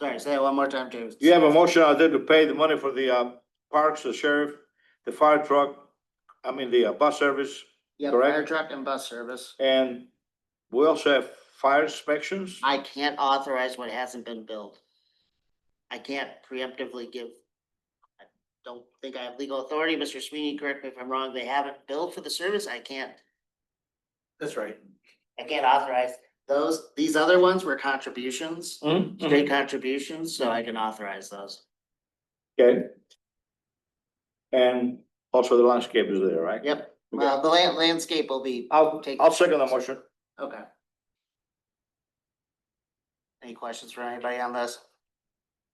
Sorry, say that one more time, James. You have a motion out there to pay the money for the parks, the sheriff, the fire truck, the bus service, Yeah, correct? fire truck and bus service. and we also have fire inspections. I can't authorize what hasn't been billed. I can't preemptively give. I don't think I have legal authority, Mr. Sweeney, correct me if I'm wrong, they haven't billed for the service, I can't That's right. authorize those. These other ones were contributions, Mm-hmm. straight contributions, so I can authorize those. Okay. And also the landscape is there, right? Yep, well, the landscape will be. I'll second the motion. Okay. Any questions for anybody on this?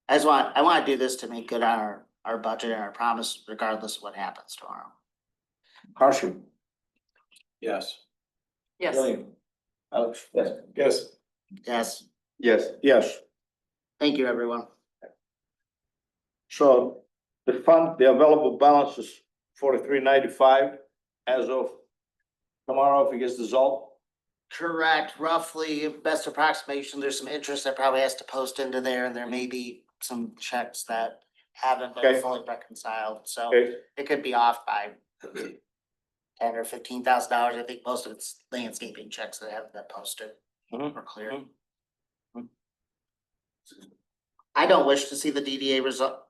I wanna do this to make good on our budget and our promise regardless of what happens tomorrow. Harshit. Yes. Yes. Jillian, Alex, yes. Yes. Yes, Yes. Yes, thank you, everyone. so the fund, the available balance is 43.95 as of tomorrow if it gets dissolved. Correct, roughly, best approximation, there's some interest that probably has to post into there, and there may be some checks that haven't been Okay. fully reconciled, so Okay, it could be off by $10,000 or $15,000. I think most of it's landscaping checks that haven't been posted Mhm, or cleared. mhm. I don't wish to see the DDA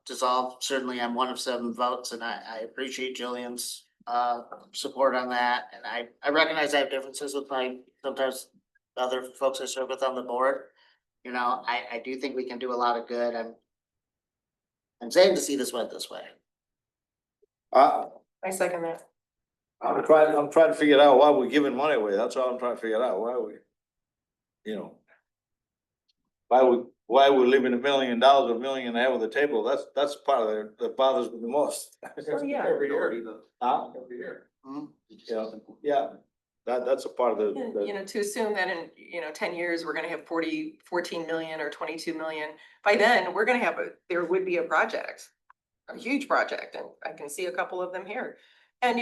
dissolve. Certainly, I'm one of 7 votes, and I appreciate Jillian's support on that. And I recognize I have differences with my, sometimes other folks I serve with on the board. You know, I do think we can do a lot of good. I'm saying to see this went this way. Uh, I second that. I'm trying to figure out why we're giving money away. That's all I'm trying to figure out. Why we, you know. Why we're leaving $1 million, $1.5 million on the table. That's part of it that bothers me the most. Oh, yeah. Every year. Huh? Every year. Yeah, that's a part of And, you know, to assume that in, 10 years, we're gonna have 14 million or 22 million. By then, we're gonna have there would be a project, a huge project, and I can see a couple of them here. And,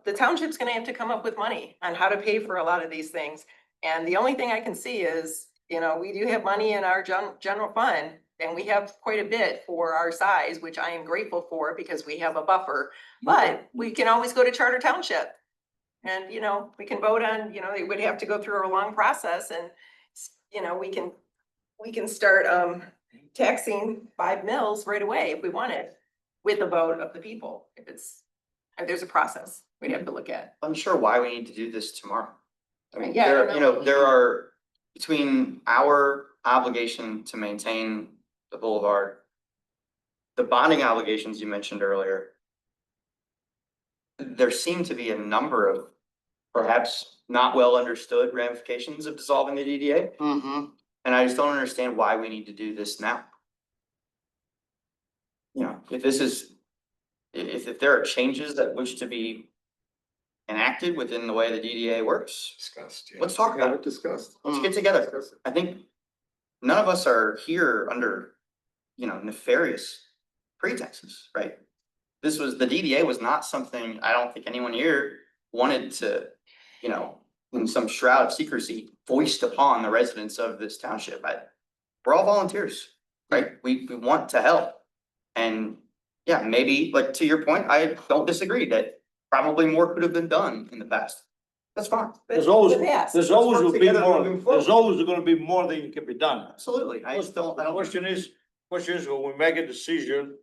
the township's gonna have to come up with money on how to pay for a lot of these things. And the only thing I can see is, we do have money in our general fund, and we have quite a bit for our size, which I am grateful for because we have a buffer. But we can always go to Charter Township. And, we can vote on, it would have to go through a long process and, we can start, taxing 5 mills right away if we wanted with the vote of the people. If there's a process we'd have to look at. I'm sure why we need to do this tomorrow. I mean, Yeah, I there, don't you know. know, there are, between our obligation to maintain the boulevard, the bonding obligations you mentioned earlier, there seem to be a number of perhaps not well understood ramifications of dissolving the DDA. Mm-hmm. And I just don't understand why we need to do this now. If this is, if there are changes that wish to be enacted within the way the DDA works, Discussed, yeah. let's talk about it. Discussed. Let's get together. I think none of us are here under, nefarious pretexts, right? The DDA was not something, I don't think anyone here wanted to, in some shroud of secrecy, foist upon the residents of this township. We're all volunteers, right? We want to help. And yeah, maybe, like, to your point, I don't disagree that probably more could have been done in the past. That's fine. There's always With that, will work be together more, moving forward. there's always gonna be more than can be done. Absolutely. I just don't, The question is when we make a decision,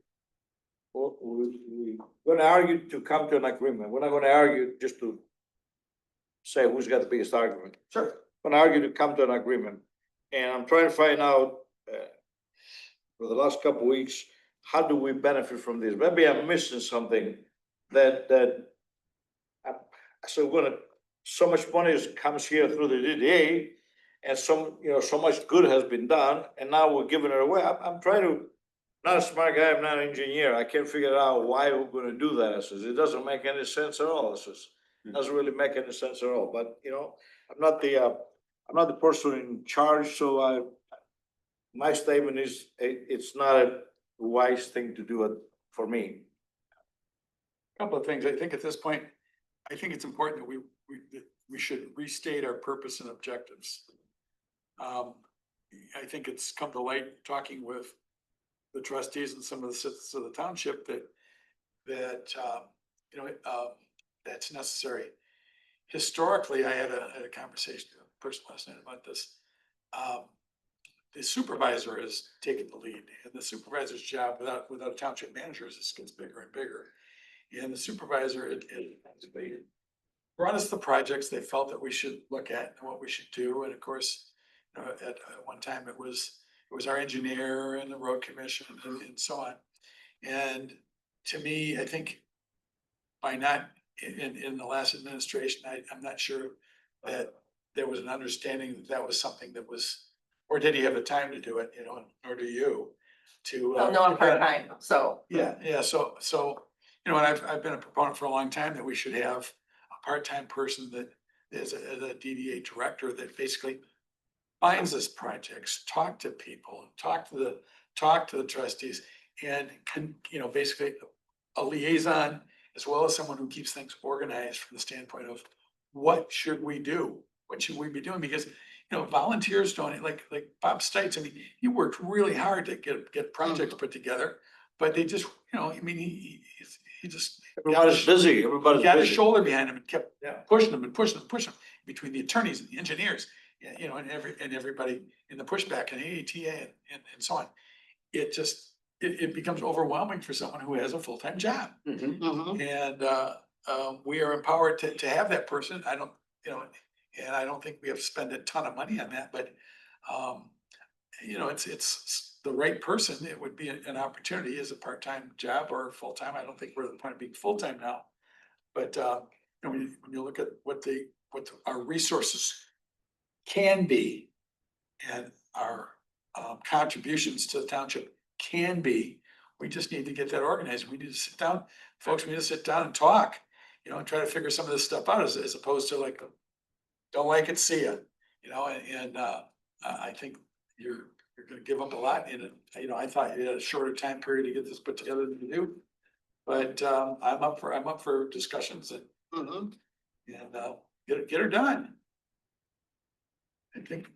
we're gonna argue to come to an agreement. We're not gonna argue just to say who's got the biggest argument. Sure. We're gonna argue to come to an agreement. And I'm trying to find out, for the last couple of weeks, how do we benefit from this? Maybe I'm missing something so so much money comes here through the DDA and so much good has been done and now we're giving it away. I'm trying to, not a smart guy, I'm not an engineer. I can't figure out why we're gonna do that. I says, it doesn't make any sense at all. I says, doesn't really make any sense at all. But, I'm not the person in charge, so my statement is, it's not a wise thing to do it for me. Couple of things. I think at this point, I think it's important that we should restate our purpose and objectives. I think it's come to light, talking with the trustees and some of the citizens of the township that's necessary. Historically, I had a conversation with a person last night about this. The supervisor has taken the lead, and the supervisor's job without a township manager is just gets bigger and bigger. And the supervisor they brought us the projects they felt that we should look at and what we should do. And of course, at one time it was our engineer and the road commission and so on. And to me, I think by not in the last administration, I'm not sure that there was an understanding that was something that was, or did he have the time to do it, nor do you, to. Well, no, I'm part-time, so. Yeah, so, and I've been a proponent for a long time that we should have a part-time person that as a DDA director that basically finds us projects, talk to people, talk to the trustees, and can, you know, basically a liaison as well as someone who keeps things organized from the standpoint of what should we do? What should we be doing? Because, you know, volunteers don't, like Bob Stites, I mean, he worked really hard to get projects put together, but they just, you know, I mean, he just. Everybody's busy, He everybody's got his busy. shoulder behind him and kept pushing them and pushing them, pushing them between the attorneys and the engineers, you know, and everybody in the pushback and AATA and so on. It just, it becomes overwhelming for someone who has a full-time job. Mhm. And we are empowered to have that person. I don't, you know, and I don't think we have to spend a ton of money on that, but you know, it's the right person. It would be an opportunity as a part-time job or full-time. I don't think we're at the point of being full-time now. But you know, when you look at what our resources can be and our contributions to the township can be, we just need to get that organized. We need to sit down, folks, we need to sit down and talk, you know, and try to figure some of this stuff out as opposed to like, don't like it, see ya, you know, and I think you're gonna give up a lot in it. You know, I thought you had a shorter time period to get this put together than you do. But I'm up for discussions and Mhm. get her done. I think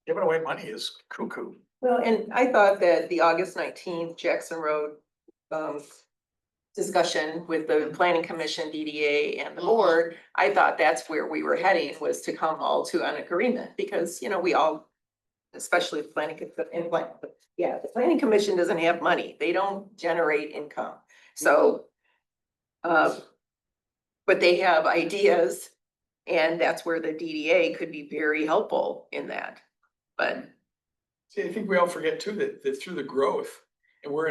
giving away money is cuckoo. Well, and I thought that the August 19th Jackson Road discussion with the planning commission, DDA and the board, I thought that's where we were heading, was to come all to an agreement, because, you know, we all, especially the the planning commission doesn't have money. They don't generate income. So, but they have ideas, and that's where the DDA could be very helpful in that. But See, I think we all forget too that through the growth, and we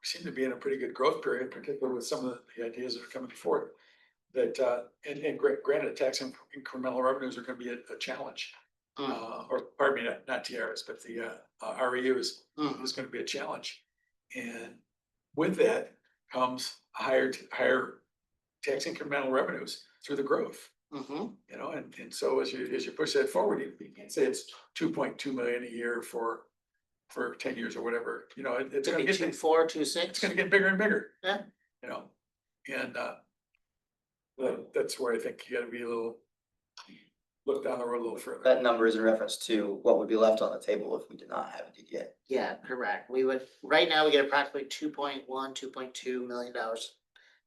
seem to be in a pretty good growth period, particularly with some of the ideas that are coming forward. That and granted, tax incremental revenues are gonna be a challenge. Or pardon me, not TRS, but the REU is gonna be a challenge. And with that comes higher tax incremental revenues through the growth. Mhm. You know, and so as you push that forward, you can't say it's 2.2 million a year for 10 years or whatever, you know, it's Could gonna be get, 2.4, it's 2.6. gonna get bigger and bigger. Yeah. You know, and that's where I think you gotta be a little, look down the road a little further. That number is in reference to what would be left on the table if we did not have a DDA. Yeah, correct. We would, right now, we get approximately 2.1, $2.2 million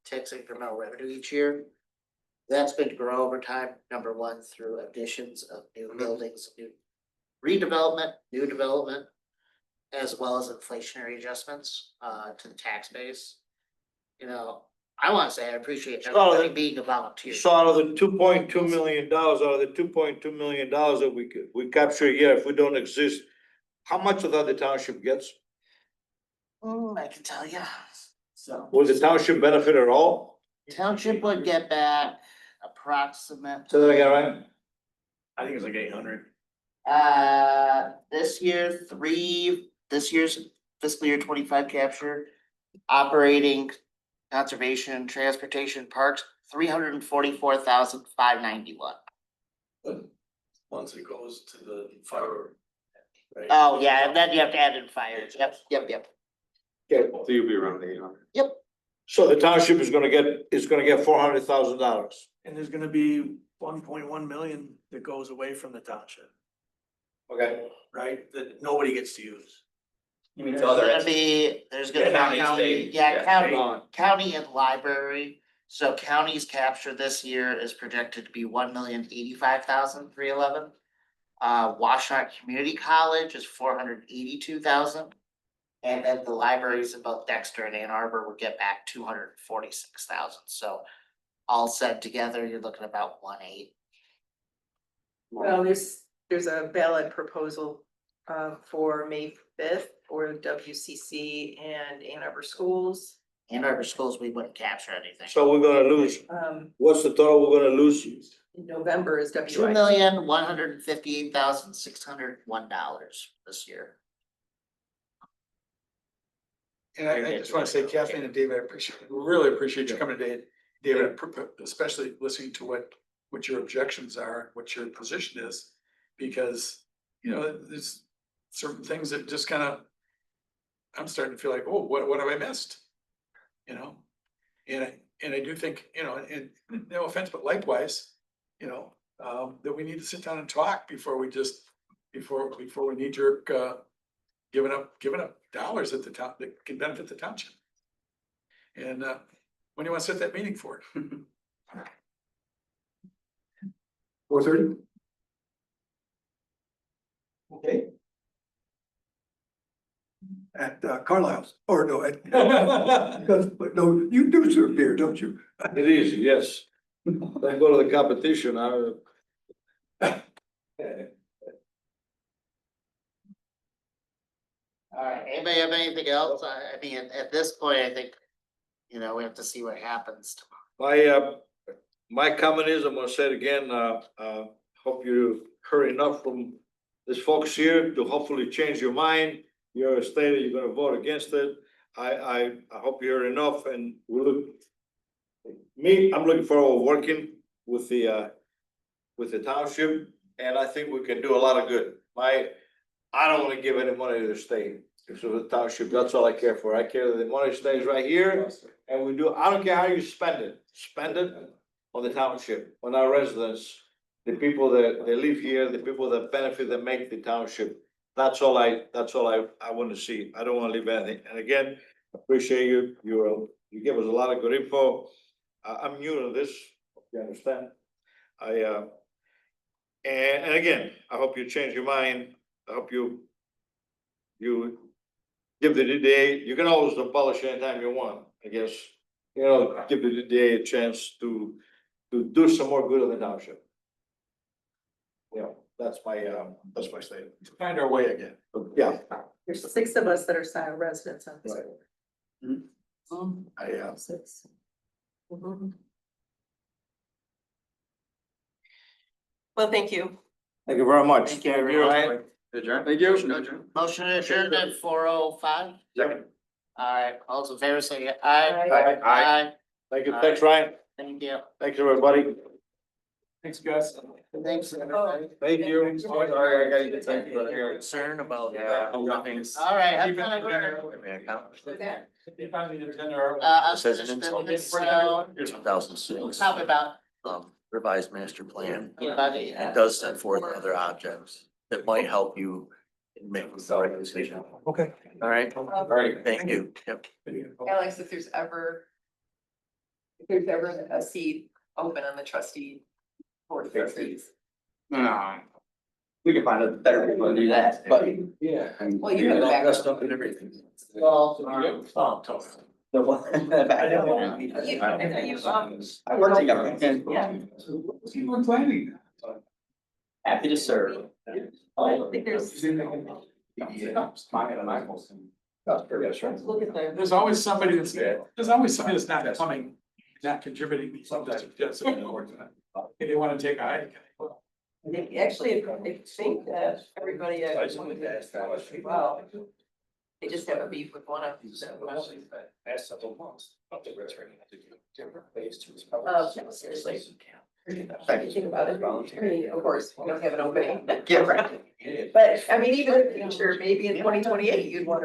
tax incremental revenue each year. That's been to grow over time, number one, through additions of new buildings, new redevelopment, new development, as well as inflationary adjustments to the tax base. You know, I want to say I appreciate everybody being a volunteer. So out of the $2.2 million, out of the $2.2 million that we capture a year, if we don't exist, how much of that the township gets? I can tell you. So Will the township benefit at all? township would get back approximate. Say that again, right? I think it's like 800. This year's fiscal year 25 capture, operating, conservation, transportation, parks, 344,591. Once it goes to the fire. Right? Oh, yeah, and then you have to add in fires. Yep. Okay, So you'll be around 800. so the township is gonna get $400,000. And there's gonna be 1.1 million that goes away from the township, Okay. right? That nobody gets to use. You mean There's to other gonna entities? be, there's gonna be County, county, state, yeah, yeah. county and library. So county's capture this year is projected to be 1,085,311. Washington Community College is 482,000. And then the libraries in both Dexter and Ann Arbor would get back 246,000. So all said together, you're looking at about 1.8. well, there's a ballot proposal for May 5th for WCC and Ann Arbor Schools. Ann Arbor schools, we wouldn't capture anything. So we're gonna lose, what's the total we're gonna lose? In November is WIC. $2,158,601 this year. And I just wanna say, Kathleen and David, really appreciate you coming today. David, especially listening to what what your objections are, what your position is. Because, there's certain things that just kind of, I'm starting to feel like, oh, what have I missed? You know, and I do think, and no offense, but likewise, that we need to sit down and talk before we just, before we knee jerk, giving up dollars at the top that can benefit the township. And, when do you want to set that meeting for? 4:30? Okay. At Carlisle's, or no, at, because, but no, you do serve beer, don't you? It is, yes. Then go to the competition, All right, anybody have anything else? I mean, at this point, I think, we have to see what happens tomorrow. my comment is, I'm gonna say it again, hope you heard enough from these folks here to hopefully change your mind. You're stated you're gonna vote against it. I hope you heard enough and I'm looking forward to working with the township, and I think we can do a lot of good. I don't wanna give any money to the state. It's the township, that's all I care for. I care that the money stays right here, and I don't care how you spend it on the township, on our residents, the people that they live here, the people that benefit, that make the township. That's all I want to see. I don't want to leave anything. And again, appreciate you. You give us a lot of good info. I'm new to this, you understand? And again, I hope you change your mind. I hope you give the DDA, you can always abolish anytime you want, I guess. Give the DDA a chance to do some more good in the township. That's my statement. Find our way again. Yeah. There's 6 of us that are Scio residents on this. Right. board. 6. Mhm. Well, thank you. Thank you very much. Thank you, everyone. Adjourn? Thank you. Motion to adjourn. Motion adjourned at 4:05. Second. All right, all those in favor say aye. Aye. Aye. Thank you. Thanks, Ryan. Thank you. Thanks, everybody. Thanks, guys. Thanks, everybody. Thank you. Sorry, I gotta get time to here. Concern about. Nothing's. All right, have Keep it fun. together. If I need to attend our- Unfinished business, so 2006, talk about revised master plan. anybody. It does set forth other objects that might help you in making the right decision. Okay. All right, All right. thank you. Yep. Alex, if there's ever a seat open on the trustee board of trustees. No. We can find a better people to do that, but. Yeah. Well, you have a backup. Dressed up and everything. Well, The one. I work together. Yeah. We're planning. Happy to serve. I think there's. Look at the. There's always somebody that's not coming, not contributing something to just. If they wanna take a hike. Actually, I think that everybody. Wow. They just have a beef with one of them. Seriously. Think about it. I mean, of course, we don't have an opening. Yeah, right. But I mean, even in the future, maybe in 2028, you'd want to